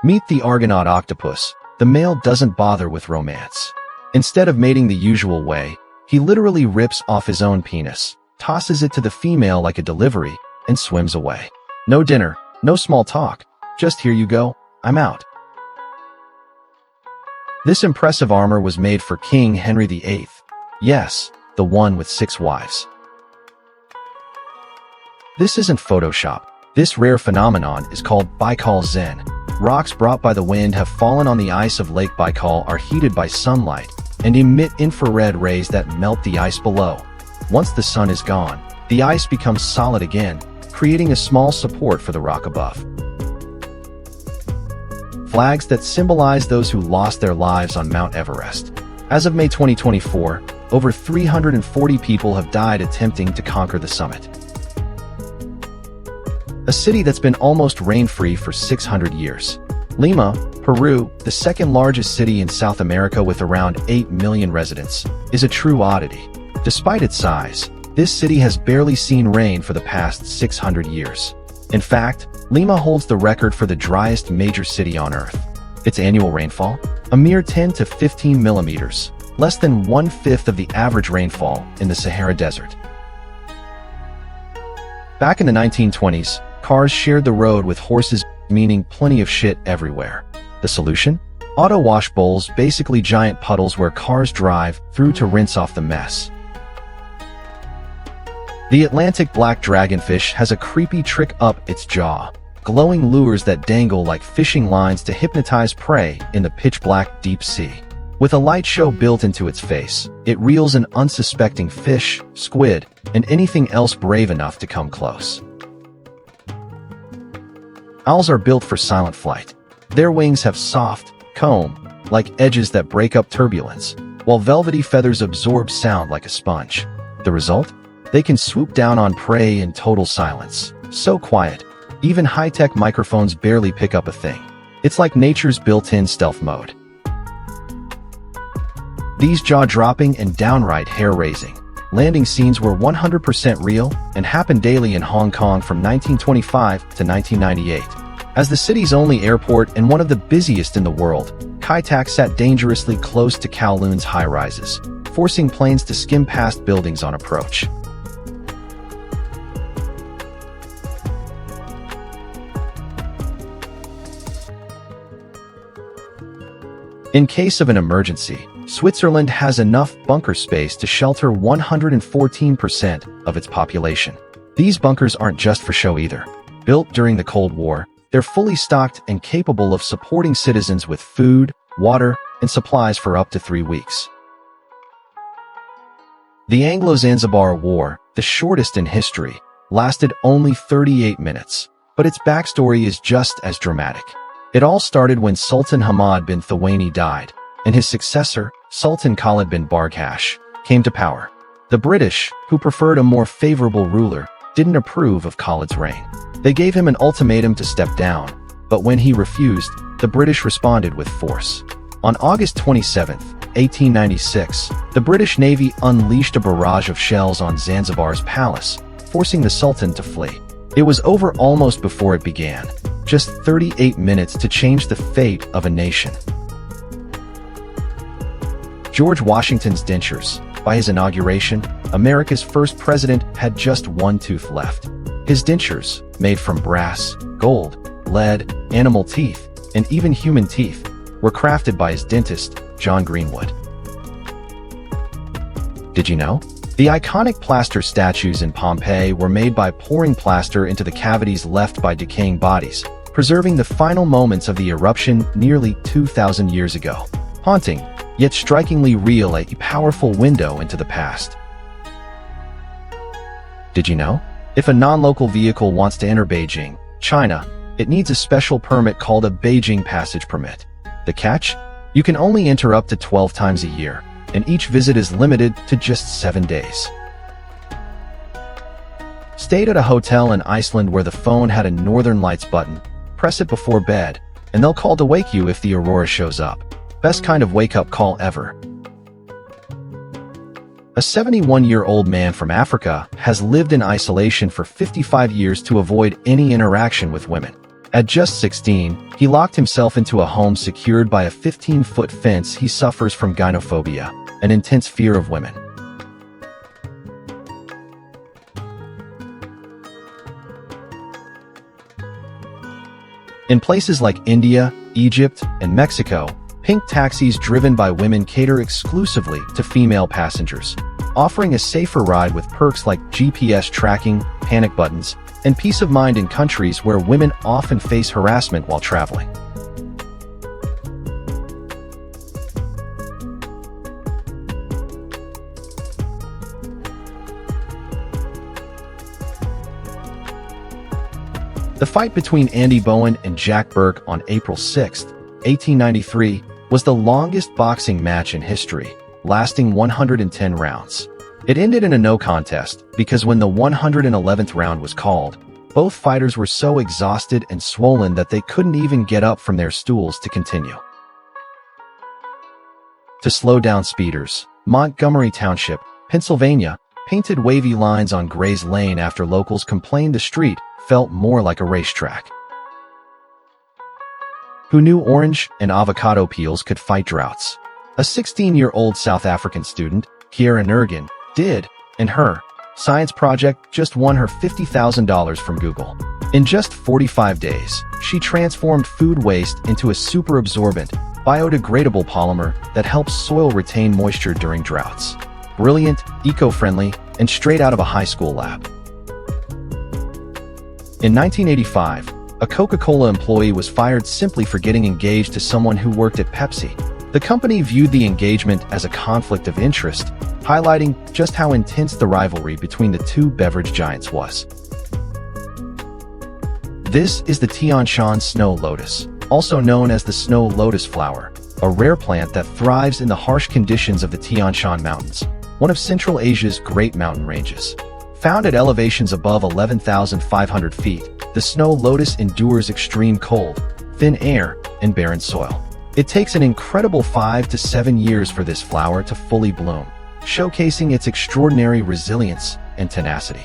Meet the Argonaut octopus. The male doesn't bother with romance. Instead of mating the usual way, he literally rips off his own penis, tosses it to the female like a delivery, and swims away. No dinner, no small talk, just here you go, I'm out. This impressive armor was made for King Henry VIII. Yes, the one with 6 wives. This isn't Photoshop. This rare phenomenon is called Baikal Zen. Rocks brought by the wind have fallen on the ice of Lake Baikal are heated by sunlight and emit infrared rays that melt the ice below. Once the sun is gone, the ice becomes solid again, creating a small support for the rock above. Flags that symbolize those who lost their lives on Mount Everest. As of May 2024, over 340 people have died attempting to conquer the summit. A city that's been almost rain-free for 600 years. Lima, Peru, the second largest city in South America with around 8 million residents, is a true oddity. Despite its size, this city has barely seen rain for the past 600 years. In fact, Lima holds the record for the driest major city on Earth. Its annual rainfall? A mere 10 to 15 millimeters, less than 1/5 of the average rainfall in the Sahara Desert. Back in the 1920s, cars shared the road with horses, meaning plenty of shit everywhere. The solution? Auto wash bowls, basically giant puddles where cars drive through to rinse off the mess. The Atlantic black dragonfish has a creepy trick up its jaw, glowing lures that dangle like fishing lines to hypnotize prey in the pitch-black deep sea. With a light show built into its face, it reels an unsuspecting fish, squid, and anything else brave enough to come close. Owls are built for silent flight. Their wings have soft, comb-like edges that break up turbulence, while velvety feathers absorb sound like a sponge. The result? They can swoop down on prey in total silence. So quiet, even high-tech microphones barely pick up a thing. It's like nature's built-in stealth mode. These jaw-dropping and downright hair-raising landing scenes were 100% real and happened daily in Hong Kong from 1925 to 1998. As the city's only airport and one of the busiest in the world, Kai Tak sat dangerously close to Kowloon's high-rises, forcing planes to skim past buildings on approach. In case of an emergency, Switzerland has enough bunker space to shelter 114% of its population. These bunkers aren't just for show either. Built during the Cold War, they're fully stocked and capable of supporting citizens with food, water, and supplies for up to 3 weeks. The Anglo-Zanzibar War, the shortest in history, lasted only 38 minutes, but its backstory is just as dramatic. It all started when Sultan Hamad bin Thawani died, and his successor, Sultan Khalid bin Barghash, came to power. The British, who preferred a more favorable ruler, didn't approve of Khalid's reign. They gave him an ultimatum to step down, but when he refused, the British responded with force. On August 27, 1896, the British Navy unleashed a barrage of shells on Zanzibar's palace, forcing the Sultan to flee. It was over almost before it began. Just 38 minutes to change the fate of a nation. George Washington's dentures. By his inauguration, America's first president had just one tooth left. His dentures, made from brass, gold, lead, animal teeth, and even human teeth, were crafted by his dentist, John Greenwood. Did you know? The iconic plaster statues in Pompeii were made by pouring plaster into the cavities left by decaying bodies, preserving the final moments of the eruption nearly 2,000 years ago. Haunting, yet strikingly real, a powerful window into the past. Did you know? If a non-local vehicle wants to enter Beijing, China, it needs a special permit called a Beijing Passage Permit. The catch? You can only enter up to 12 times a year, and each visit is limited to just 7 days. Stayed at a hotel in Iceland where the phone had a Northern Lights button. Press it before bed, and they'll call to wake you if the aurora shows up. Best kind of wake-up call ever. A 71-year-old man from Africa has lived in isolation for 55 years to avoid any interaction with women. At just 16, he locked himself into a home secured by a 15-foot fence. He suffers from gynophobia, an intense fear of women. In places like India, Egypt, and Mexico, pink taxis driven by women cater exclusively to female passengers, offering a safer ride with perks like GPS tracking, panic buttons, and peace of mind in countries where women often face harassment while traveling. The fight between Andy Bowen and Jack Burke on April 6, 1893, was the longest boxing match in history, lasting 110 rounds. It ended in a no contest because when the 111th round was called, both fighters were so exhausted and swollen that they couldn't even get up from their stools to continue. To slow down speeders, Montgomery Township, Pennsylvania, painted wavy lines on Gray's Lane after locals complained the street felt more like a racetrack. Who knew orange and avocado peels could fight droughts? A 16-year-old South African student, Kiera Nurgan, did, and her science project just won her $50,000 from Google. In just 45 days, she transformed food waste into a super-absorbent, biodegradable polymer that helps soil retain moisture during droughts. Brilliant, eco-friendly, and straight out of a high school lab. In 1985, a Coca-Cola employee was fired simply for getting engaged to someone who worked at Pepsi. The company viewed the engagement as a conflict of interest, highlighting just how intense the rivalry between the two beverage giants was. This is the Tian Shan snow lotus, also known as the snow lotus flower, a rare plant that thrives in the harsh conditions of the Tian Shan Mountains, one of Central Asia's great mountain ranges. Found at elevations above 11,500 feet, the snow lotus endures extreme cold, thin air, and barren soil. It takes an incredible 5 to 7 years for this flower to fully bloom, showcasing its extraordinary resilience and tenacity.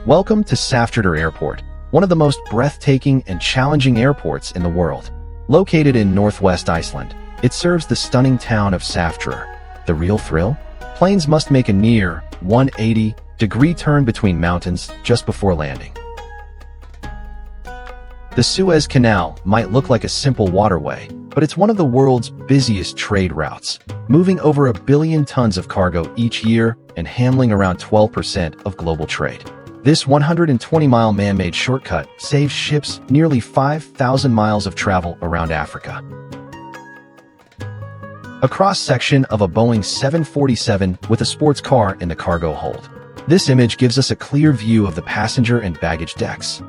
Welcome to Saftreder Airport, one of the most breathtaking and challenging airports in the world. Located in northwest Iceland, it serves the stunning town of Saftreder. The real thrill? Planes must make a near 180-degree turn between mountains just before landing. The Suez Canal might look like a simple waterway, but it's one of the world's busiest trade routes, moving over 1 billion tons of cargo each year and handling around 12% of global trade. This 120-mile man-made shortcut saves ships nearly 5,000 miles of travel around Africa. A cross-section of a Boeing 747 with a sports car in the cargo hold. This image gives us a clear view of the passenger and baggage decks.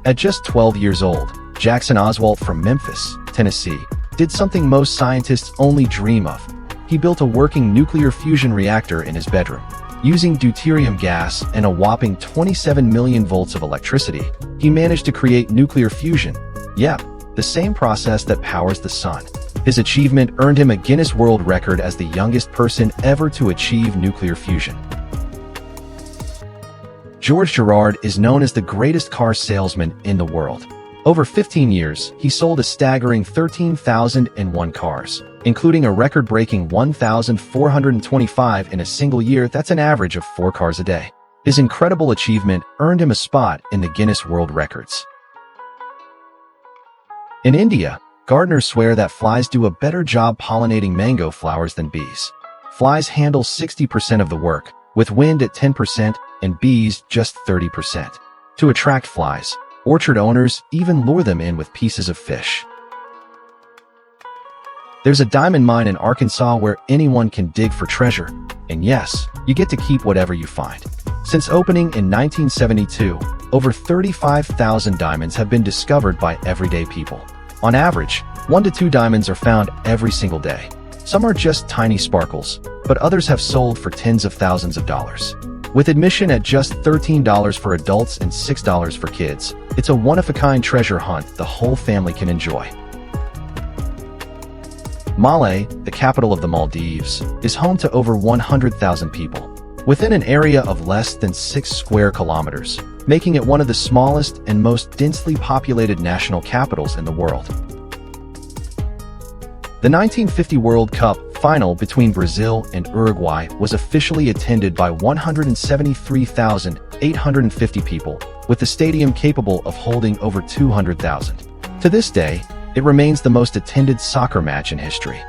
At just 12 years old, Jackson Oswalt from Memphis, Tennessee, did something most scientists only dream of. He built a working nuclear fusion reactor in his bedroom. Using deuterium gas and a whopping 27 million volts of electricity, he managed to create nuclear fusion. Yep, the same process that powers the sun. His achievement earned him a Guinness World Record as the youngest person ever to achieve nuclear fusion. George Gerard is known as the greatest car salesman in the world. Over 15 years, he sold a staggering 13,001 cars, including a record-breaking 1,425 in a single year. That's an average of 4 cars a day. His incredible achievement earned him a spot in the Guinness World Records. In India, gardeners swear that flies do a better job pollinating mango flowers than bees. Flies handle 60% of the work, with wind at 10% and bees just 30%. To attract flies, orchard owners even lure them in with pieces of fish. There's a diamond mine in Arkansas where anyone can dig for treasure, and yes, you get to keep whatever you find. Since opening in 1972, over 35,000 diamonds have been discovered by everyday people. On average, 1 to 2 diamonds are found every single day. Some are just tiny sparkles, but others have sold for tens of thousands of dollars. With admission at just $13 for adults and $6 for kids, it's a one-of-a-kind treasure hunt the whole family can enjoy. Malé, the capital of the Maldives, is home to over 100,000 people. Within an area of less than 6 square kilometers, making it one of the smallest and most densely populated national capitals in the world. The 1950 World Cup final between Brazil and Uruguay was officially attended by 173,850 people, with the stadium capable of holding over 200,000. To this day, it remains the most attended soccer match in history.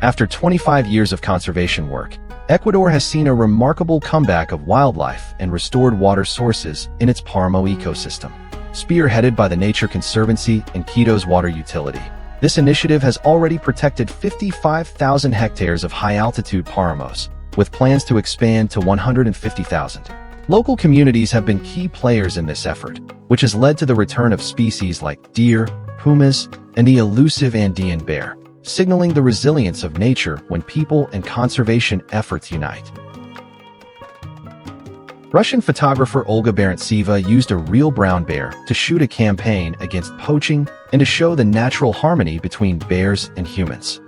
After 25 years of conservation work, Ecuador has seen a remarkable comeback of wildlife and restored water sources in its Paramo ecosystem. Spearheaded by the Nature Conservancy and Quito's water utility, this initiative has already protected 55,000 hectares of high-altitude paramos, with plans to expand to 150,000. Local communities have been key players in this effort, which has led to the return of species like deer, pumas, and the elusive Andean bear, signaling the resilience of nature when people and conservation efforts unite. Russian photographer Olga Barentseva used a real brown bear to shoot a campaign against poaching and to show the natural harmony between bears and humans.